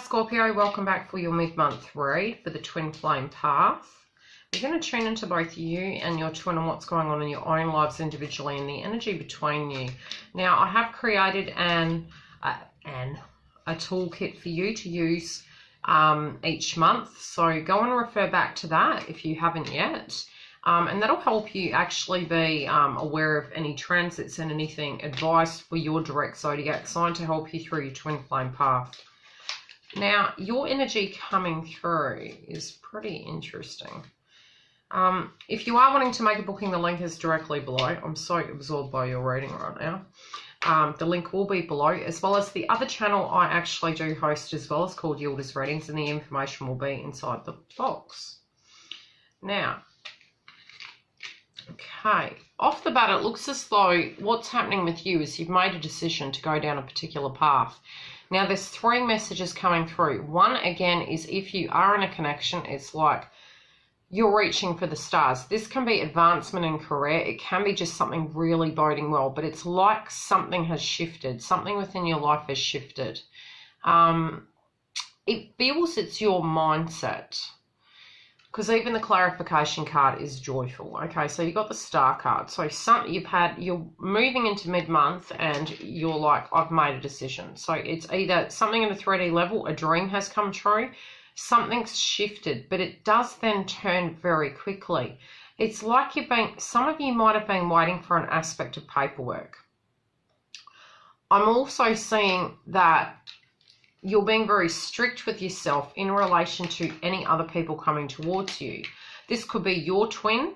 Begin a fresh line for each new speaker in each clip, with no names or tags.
Scorpio, welcome back for your mid-month read for the twin flame path. We're going to tune into both you and your twin and what's going on in your own lives individually and the energy between you. Now, I have created a toolkit for you to use each month. So go and refer back to that if you haven't yet. And that'll help you actually be aware of any transits and anything, advice for your direct zodiac sign to help you through your twin flame path. Now, your energy coming through is pretty interesting. If you are wanting to make a booking, the link is directly below. I'm so absorbed by your reading right now. The link will be below, as well as the other channel I actually do host as well. It's called YILDIZ Readings, and the information will be inside the box. Now, okay, off the bat, it looks as though what's happening with you is you've made a decision to go down a particular path. Now, there's three messages coming through. One, again, is if you are in a connection, it's like you're reaching for the stars. This can be advancement in career. It can be just something really boding well, but it's like something has shifted. Something within your life has shifted. It feels it's your mindset. Because even the clarification card is joyful. Okay, so you got the star card. So you're moving into mid-month and you're like, I've made a decision. So it's either something at a 3D level, a dream has come true, something's shifted, but it does then turn very quickly. It's like some of you might have been waiting for an aspect of paperwork. I'm also seeing that you're being very strict with yourself in relation to any other people coming towards you. This could be your twin,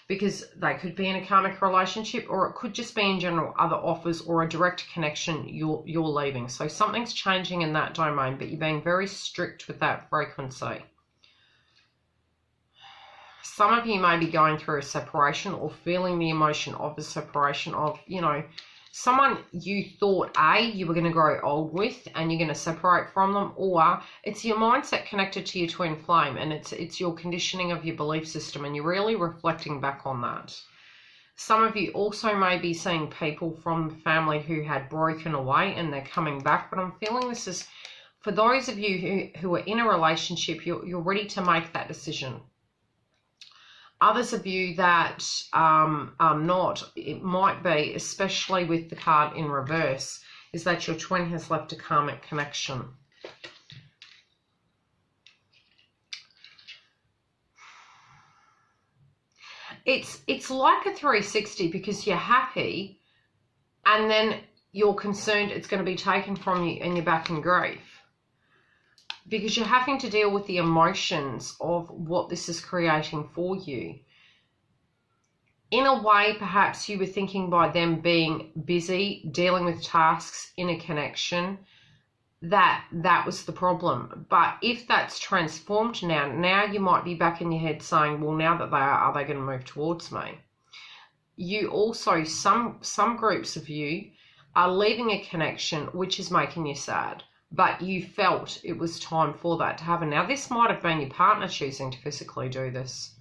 because they could be in a karmic relationship, or it could just be in general other offers or a direct connection you're leaving. So something's changing in that domain, but you're being very strict with that frequency. Some of you may be going through a separation or feeling the emotion of the separation of, someone you thought you were going to grow old with and you're going to separate from them, or it's your mindset connected to your twin flame and it's your conditioning of your belief system and you're really reflecting back on that. Some of you also may be seeing people from the family who had broken away and they're coming back, but I'm feeling this is, for those of you who are in a relationship, you're ready to make that decision. Others of you that are not, it might be, especially with the card in reverse, is that your twin has left a karmic connection. It's like a 360 because you're happy and then you're concerned it's going to be taken from you and you're back in grief. Because you're having to deal with the emotions of what this is creating for you. In a way, perhaps you were thinking by them being busy, dealing with tasks in a connection, that was the problem. But if that's transformed now you might be back in your head saying, well, now that they are they going to move towards me? You also, some groups of you are leaving a connection which is making you sad. But you felt it was time for that to happen. Now, this might have been your partner choosing to physically do this.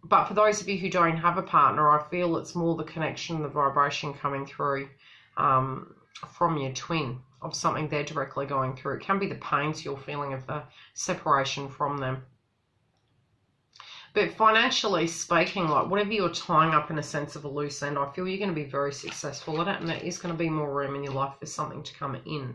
But for those of you who don't have a partner, I feel it's more the connection, the vibration coming through from your twin of something they're directly going through. It can be the pains you're feeling of the separation from them. But financially speaking, like whatever you're tying up in a sense of a loose end, I feel you're going to be very successful at it, and there is going to be more room in your life for something to come in.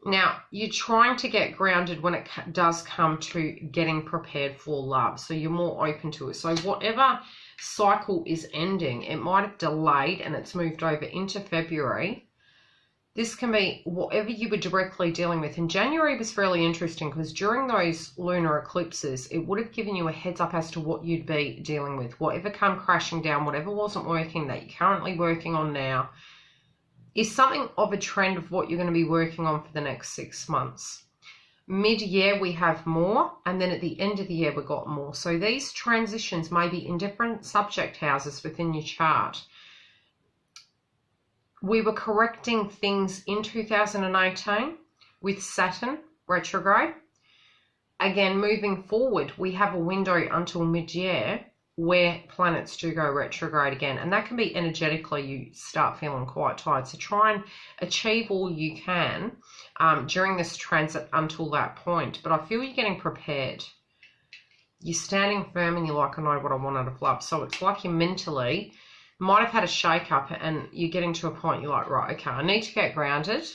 Now, you're trying to get grounded when it does come to getting prepared for love. So you're more open to it. So whatever cycle is ending, it might have delayed and it's moved over into February. This can be whatever you were directly dealing with. And January was fairly interesting because during those lunar eclipses, it would have given you a heads up as to what you'd be dealing with. Whatever come crashing down, whatever wasn't working that you're currently working on now, is something of a trend of what you're going to be working on for the next 6 months. Mid-year, we have more, and then at the end of the year, we got more. So these transitions may be in different subject houses within your chart. We were correcting things in 2018 with Saturn retrograde. Again, moving forward, we have a window until mid-year where planets do go retrograde again. And that can be energetically, you start feeling quite tired. So try and achieve all you can during this transit until that point. But I feel you're getting prepared. You're standing firm and you're like, I know what I want out of love. So it's like you mentally might have had a shake-up and you're getting to a point you're like, right, okay, I need to get grounded.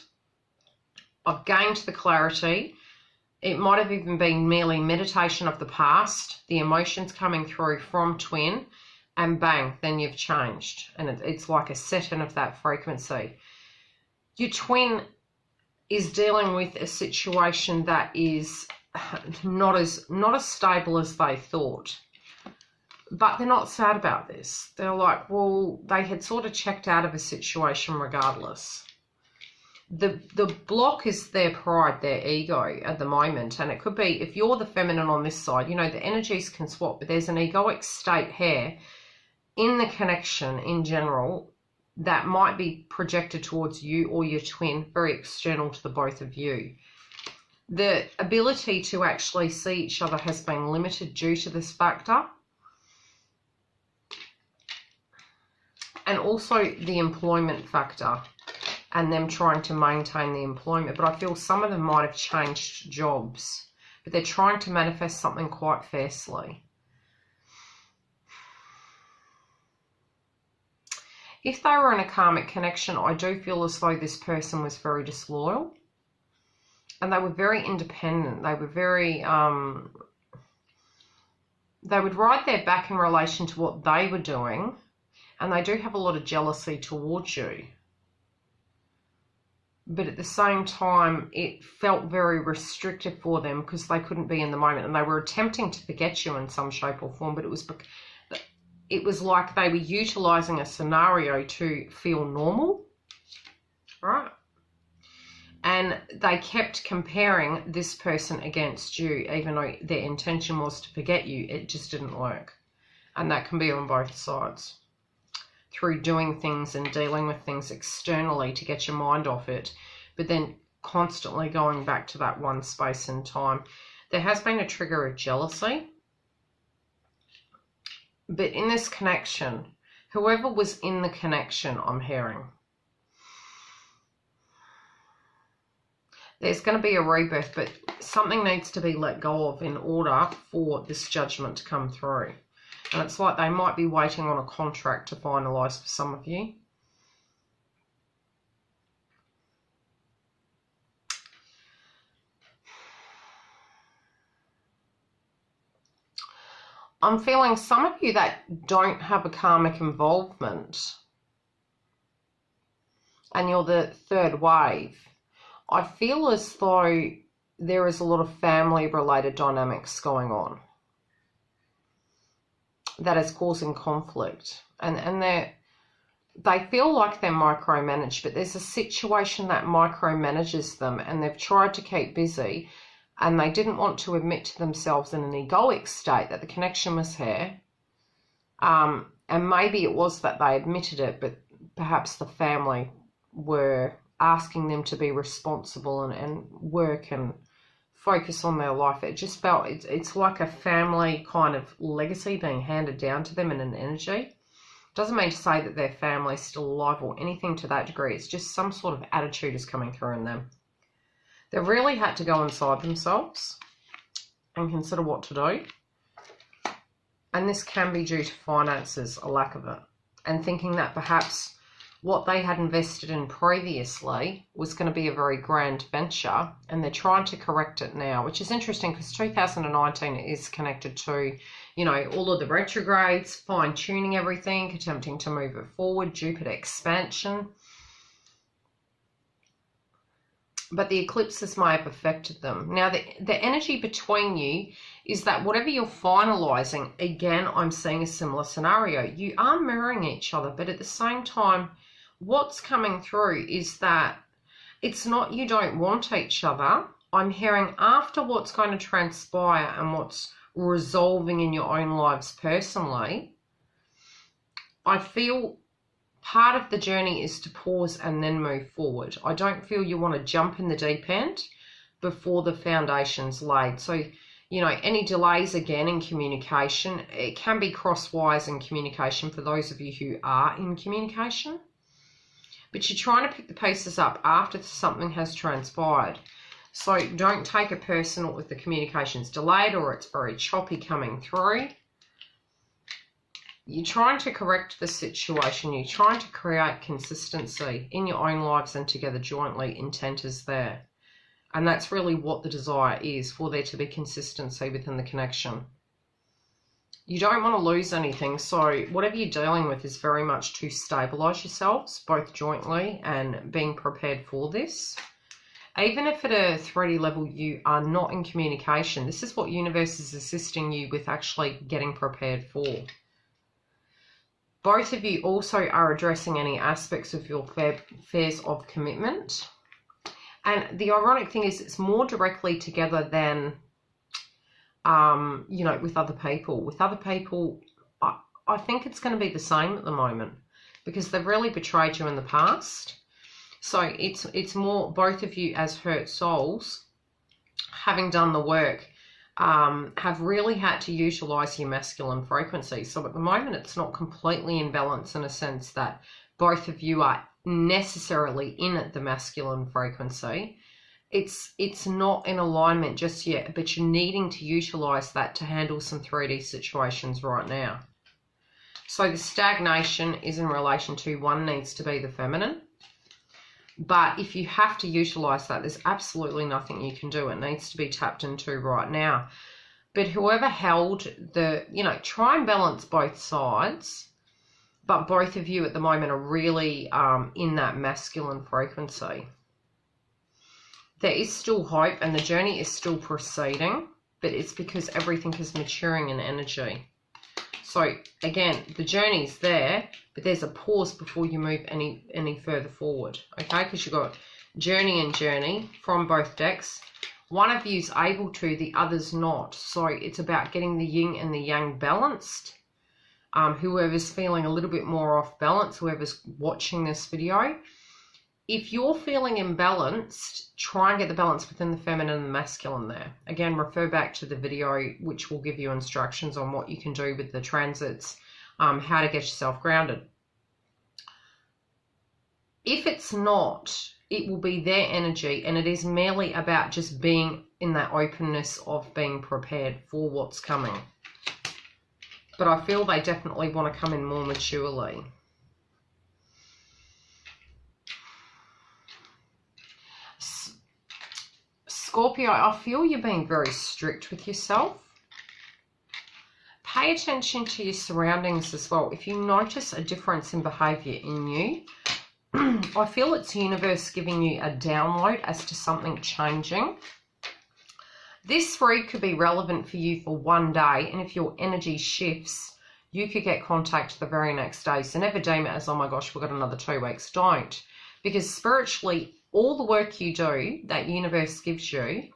I've gained the clarity. It might have even been merely meditation of the past, the emotions coming through from twin, and bang, then you've changed. And it's like a set-in of that frequency. Your twin is dealing with a situation that is not as stable as they thought. But they're not sad about this. They're like, well, they had sort of checked out of a situation regardless. The block is their pride, their ego at the moment. And it could be, if you're the feminine on this side, you know, the energies can swap, but there's an egoic state here in the connection in general that might be projected towards you or your twin, very external to the both of you. The ability to actually see each other has been limited due to this factor. And also the employment factor and them trying to maintain the employment. But I feel some of them might have changed jobs, but they're trying to manifest something quite fiercely. If they were in a karmic connection, I do feel as though this person was very disloyal. And they were very independent. They were very, they would ride their back in relation to what they were doing. And they do have a lot of jealousy towards you. But at the same time, it felt very restrictive for them because they couldn't be in the moment. And they were attempting to forget you in some shape or form. But it was like they were utilising a scenario to feel normal. Right? And they kept comparing this person against you, even though their intention was to forget you. It just didn't work. And that can be on both sides. Through doing things and dealing with things externally to get your mind off it, but then constantly going back to that one space in time. There has been a trigger of jealousy. But in this connection, whoever was in the connection, I'm hearing, there's going to be a rebirth, but something needs to be let go of in order for this judgment to come through. And it's like they might be waiting on a contract to finalise for some of you. I'm feeling some of you that don't have a karmic involvement, and you're the third wave, I feel as though there is a lot of family-related dynamics going on that is causing conflict. And they feel like they're micromanaged, but there's a situation that micromanages them, and they've tried to keep busy, and they didn't want to admit to themselves in an egoic state that the connection was here. And maybe it was that they admitted it, but perhaps the family were asking them to be responsible and work and focus on their life. It just felt, it's like a family kind of legacy being handed down to them in an energy. Doesn't mean to say that their family's still alive or anything to that degree. It's just some sort of attitude is coming through in them. They've really had to go inside themselves and consider what to do. And this can be due to finances, a lack of it. And thinking that perhaps what they had invested in previously was going to be a very grand venture, and they're trying to correct it now, which is interesting because 2019 is connected to, you know, all of the retrogrades, fine-tuning everything, attempting to move it forward, Jupiter expansion. But the eclipses may have affected them. Now, the energy between you is that whatever you're finalising, again, I'm seeing a similar scenario. You are mirroring each other, but at the same time, what's coming through is that it's not you don't want each other. I'm hearing after what's going to transpire and what's resolving in your own lives personally, I feel part of the journey is to pause and then move forward. I don't feel you want to jump in the deep end before the foundation's laid. So You know, any delays again in communication, it can be crosswise in communication for those of you who are in communication. But you're trying to pick the pieces up after something has transpired. So don't take it personal if the communication's delayed or it's very choppy coming through. You're trying to correct the situation. You're trying to create consistency in your own lives and together jointly. Intent is there. And that's really what the desire is, for there to be consistency within the connection. You don't want to lose anything. So whatever you're dealing with is very much to stabilize yourselves, both jointly and being prepared for this. Even if at a 3D level you are not in communication, this is what universe is assisting you with actually getting prepared for. Both of you also are addressing any aspects of your affairs of commitment. And the ironic thing is it's more directly together than, you know, with other people. With other people, I think it's going to be the same at the moment because they've really betrayed you in the past. So it's more both of you as hurt souls, having done the work, have really had to utilize your masculine frequency. So at the moment, it's not completely in balance in a sense that both of you are necessarily in the masculine frequency. It's not in alignment just yet, but you're needing to utilize that to handle some 3D situations right now. So the stagnation is in relation to one needs to be the feminine. But if you have to utilize that, there's absolutely nothing you can do. It needs to be tapped into right now. But whoever held the, you know, try and balance both sides. But both of you at the moment are really in that masculine frequency. There is still hope and the journey is still proceeding, but it's because everything is maturing in energy. So again, the journey's there, but there's a pause before you move any further forward, okay? Because you've got journey and journey from both decks. One of you is able to, the other's not. So it's about getting the yin and the yang balanced. Whoever's feeling a little bit more off balance, whoever's watching this video, if you're feeling imbalanced, try and get the balance within the feminine and the masculine there. Again, refer back to the video, which will give you instructions on what you can do with the transits, how to get yourself grounded. If it's not, it will be their energy, and it is merely about just being in that openness of being prepared for what's coming. But I feel they definitely want to come in more maturely. Scorpio, I feel you're being very strict with yourself. Pay attention to your surroundings as well. If you notice a difference in behaviour in you, I feel it's the universe giving you a download as to something changing. This read could be relevant for you for one day, and if your energy shifts, you could get contact the very next day. So never deem it as, oh my gosh, we've got another 2 weeks. Don't. Because spiritually, all the work you do, that universe gives you,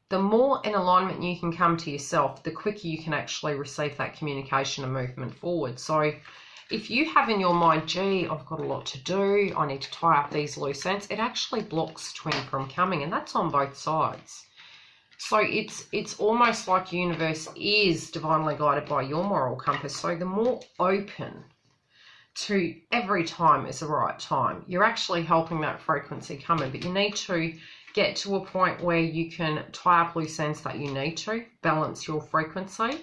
the more in alignment you can come to yourself, the quicker you can actually receive that communication and movement forward. So if you have in your mind, gee, I've got a lot to do, I need to tie up these loose ends, it actually blocks twin from coming, and that's on both sides. So it's almost like the universe is divinely guided by your moral compass. So the more open to every time is the right time, you're actually helping that frequency come in. But you need to get to a point where you can tie up loose ends that you need to balance your frequency.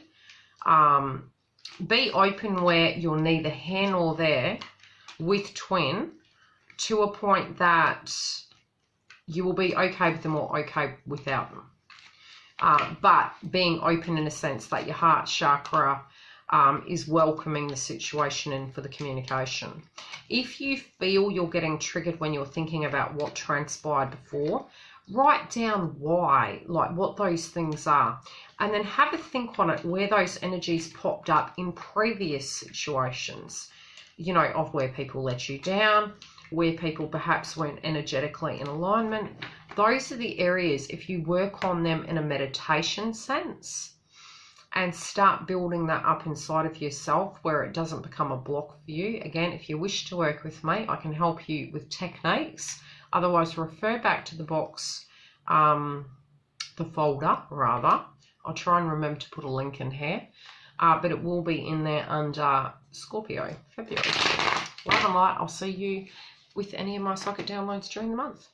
Be open where you're neither here nor there with twin, to a point that you will be okay with them or okay without them. But being open in a sense that your heart chakra is welcoming the situation in for the communication. If you feel you're getting triggered when you're thinking about what transpired before, write down why, like what those things are, and then have a think on it where those energies popped up in previous situations, you know, of where people let you down, where people perhaps weren't energetically in alignment. Those are the areas, if you work on them in a meditation sense and start building that up inside of yourself where it doesn't become a block for you. Again, if you wish to work with me, I can help you with techniques. Otherwise, refer back to the box, the folder rather, I'll try and remember to put a link in here. But it will be in there under Scorpio, February. Love and light. I'll see you with any of my socket downloads during the month.